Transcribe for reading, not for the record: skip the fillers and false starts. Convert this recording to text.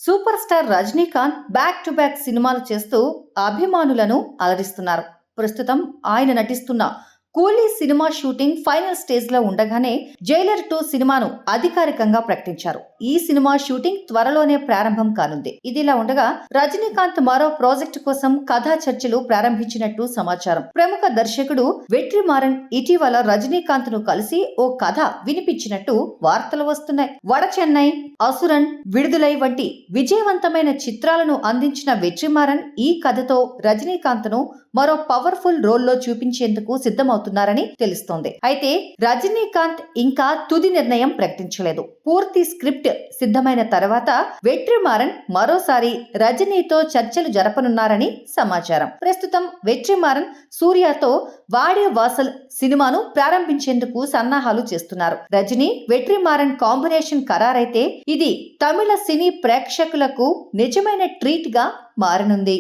Super star Rajinikanth back to back సినిమాలు చేస్తూ అభిమానులను అలరిస్తున్నారు. ప్రస్తుతం ఆయన నటిస్తున్న కూలీ సినిమా షూటింగ్ ఫైనల్ స్టేజ్ లో ఉండగానే జైలర్ 2 సినిమాను అధికారికంగా ప్రకటించారు. ఈ సినిమా షూటింగ్ త్వరలోనే ప్రారంభం కానుంది. ఇదిలా ఉండగా రజనీకాంత్ మరో ప్రాజెక్టు కోసం కథా చర్చలు ప్రారంభించినట్టు సమాచారం. ప్రముఖ దర్శకుడు వెట్రిమారన్ ఇటీవల రజనీకాంత్ ను కలిసి ఓ కథ వినిపించినట్టు వార్తలు వస్తున్నాయి. వడ చెన్నై, అసురన్, విడుదలై వంటి విజయవంతమైన చిత్రాలను అందించిన వెట్రిమారన్ ఈ కథతో రజనీకాంత్ ను మరో పవర్ఫుల్ రోల్లో చూపించేందుకు సిద్ధమవుతున్నారని తెలుస్తోంది. అయితే రజనీకాంత్ ఇంకా తుది నిర్ణయం ప్రకటించలేదు. పూర్తి స్క్రిప్ట్ సిద్ధమైన తర్వాత వెట్రిమారన్ మరోసారి రజనీతో చర్చలు జరపనున్నారని సమాచారం. ప్రస్తుతం వెట్రిమారన్ సూర్యతో వాడే వాసల్ సినిమాను ప్రారంభించేందుకు సన్నాహాలు చేస్తున్నారు. రజనీ వెట్రిమారన్ కాంబినేషన్ ఖరారైతే ఇది తమిళ సినీ ప్రేక్షకులకు నిజమైన ట్రీట్ గా మారనుంది.